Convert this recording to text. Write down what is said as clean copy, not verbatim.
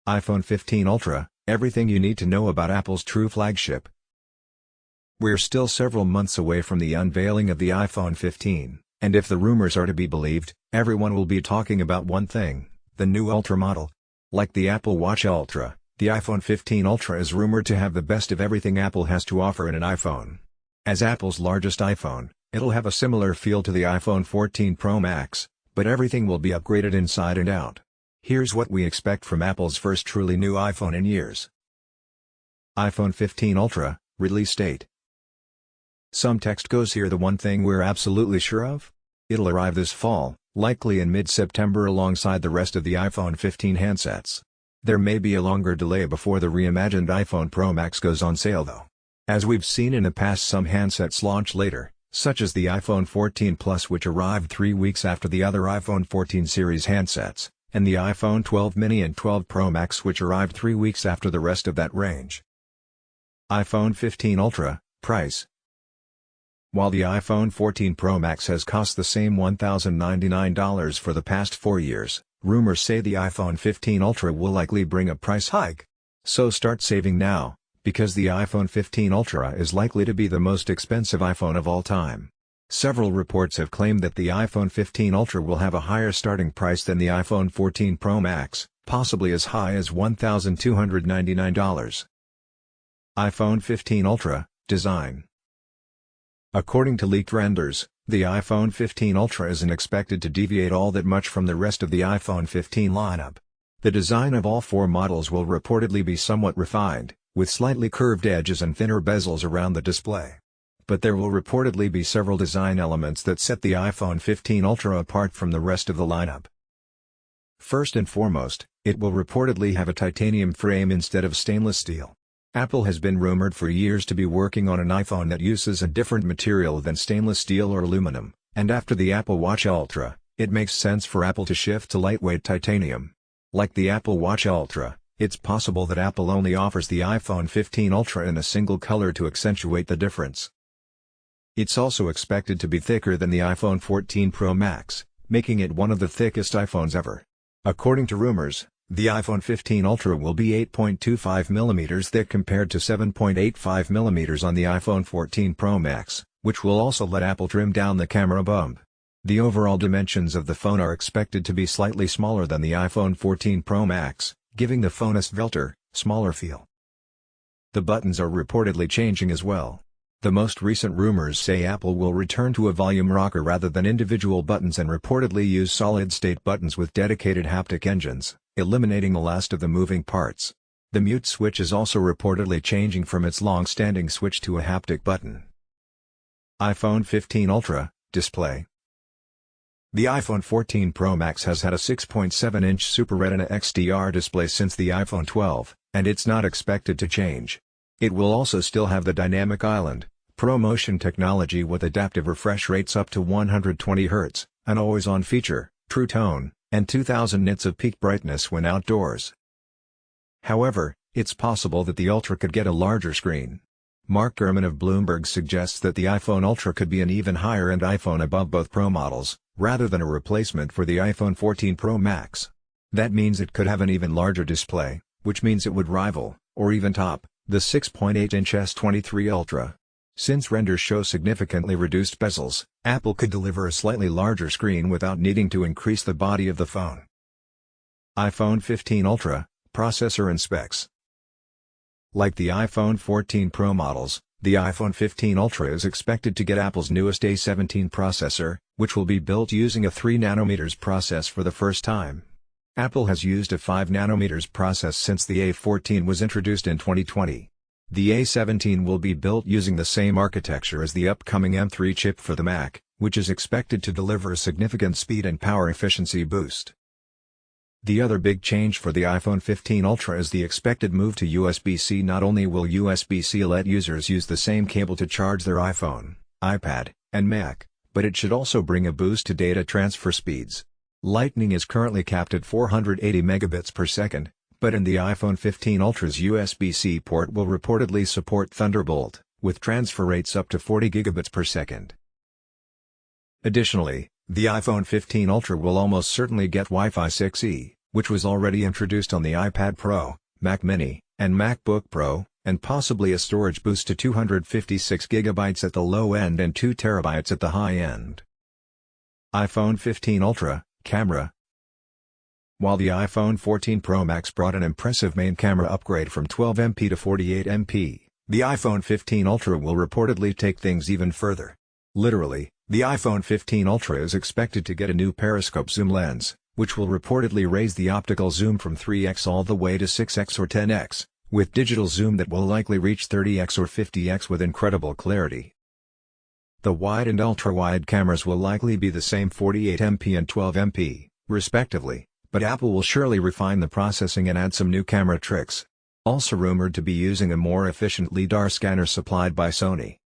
iPhone 15 Ultra, everything you need to know about Apple's true flagship. We're still several months away from the unveiling of the iPhone 15, and if the rumors are to be believed, everyone will be talking about one thing, the new Ultra model. Like the Apple Watch Ultra, the iPhone 15 Ultra is rumored to have the best of everything Apple has to offer in an iPhone. As Apple's largest iPhone, it'll have a similar feel to the iPhone 14 Pro Max, but everything will be upgraded inside and out. Here's what we expect from Apple's first truly new iPhone in years. iPhone 15 Ultra, release date. Some text goes here. The one thing we're absolutely sure of? It'll arrive this fall, likely in mid-September alongside the rest of the iPhone 15 handsets. There may be a longer delay before the reimagined iPhone Pro Max goes on sale though. As we've seen in the past, some handsets launch later, such as the iPhone 14 Plus, which arrived 3 weeks after the other iPhone 14 series handsets, and the iPhone 12 mini and 12 Pro Max, which arrived 3 weeks after the rest of that range. iPhone 15 Ultra, price. While the iPhone 14 Pro Max has cost the same $1,099 for the past 4 years, rumors say the iPhone 15 Ultra will likely bring a price hike. So start saving now, because the iPhone 15 Ultra is likely to be the most expensive iPhone of all time. Several reports have claimed that the iPhone 15 Ultra will have a higher starting price than the iPhone 14 Pro Max, possibly as high as $1,299. iPhone 15 Ultra, design. According to leaked renders, the iPhone 15 Ultra isn't expected to deviate all that much from the rest of the iPhone 15 lineup. The design of all 4 models will reportedly be somewhat refined, with slightly curved edges and thinner bezels around the display. But there will reportedly be several design elements that set the iPhone 15 Ultra apart from the rest of the lineup. First and foremost, it will reportedly have a titanium frame instead of stainless steel. Apple has been rumored for years to be working on an iPhone that uses a different material than stainless steel or aluminum, and after the Apple Watch Ultra, it makes sense for Apple to shift to lightweight titanium. Like the Apple Watch Ultra, it's possible that Apple only offers the iPhone 15 Ultra in a single color to accentuate the difference. It's also expected to be thicker than the iPhone 14 Pro Max, making it one of the thickest iPhones ever. According to rumors, the iPhone 15 Ultra will be 8.25 mm thick compared to 7.85 mm on the iPhone 14 Pro Max, which will also let Apple trim down the camera bump. The overall dimensions of the phone are expected to be slightly smaller than the iPhone 14 Pro Max, giving the phone a svelter, smaller feel. The buttons are reportedly changing as well. The most recent rumors say Apple will return to a volume rocker rather than individual buttons and reportedly use solid-state buttons with dedicated haptic engines, eliminating the last of the moving parts. The mute switch is also reportedly changing from its long-standing switch to a haptic button. iPhone 15 Ultra, display. The iPhone 14 Pro Max has had a 6.7-inch Super Retina XDR display since the iPhone 12, and it's not expected to change. It will also still have the Dynamic Island ProMotion technology with adaptive refresh rates up to 120 Hz, an always-on feature, True Tone, and 2000 nits of peak brightness when outdoors. However, it's possible that the Ultra could get a larger screen. Mark Gurman of Bloomberg suggests that the iPhone Ultra could be an even higher-end iPhone above both Pro models, rather than a replacement for the iPhone 14 Pro Max. That means it could have an even larger display, which means it would rival, or even top, the 6.8-inch S23 Ultra. Since renders show significantly reduced bezels, Apple could deliver a slightly larger screen without needing to increase the body of the phone. iPhone 15 Ultra, processor and specs. Like the iPhone 14 Pro models, the iPhone 15 Ultra is expected to get Apple's newest A17 processor, which will be built using a 3nm process for the first time. Apple has used a 5nm process since the A14 was introduced in 2020. The A17 will be built using the same architecture as the upcoming M3 chip for the Mac, which is expected to deliver a significant speed and power efficiency boost. The other big change for the iPhone 15 Ultra is the expected move to USB-C. Not only will USB-C let users use the same cable to charge their iPhone, iPad, and Mac, but it should also bring a boost to data transfer speeds. Lightning is currently capped at 480 megabits per second, but in the iPhone 15 Ultra's USB-C port will reportedly support Thunderbolt, with transfer rates up to 40 gigabits per second. Additionally, the iPhone 15 Ultra will almost certainly get Wi-Fi 6E, which was already introduced on the iPad Pro, Mac Mini, and MacBook Pro, and possibly a storage boost to 256GB at the low end and 2TB at the high end. iPhone 15 Ultra, Camera. While the iPhone 14 Pro Max brought an impressive main camera upgrade from 12MP to 48MP, the iPhone 15 Ultra will reportedly take things even further. Literally, the iPhone 15 Ultra is expected to get a new periscope zoom lens, which will reportedly raise the optical zoom from 3x all the way to 6x or 10x, with digital zoom that will likely reach 30x or 50x with incredible clarity. The wide and ultra-wide cameras will likely be the same 48MP and 12MP, respectively, but Apple will surely refine the processing and add some new camera tricks. Also rumored to be using a more efficient LiDAR scanner supplied by Sony.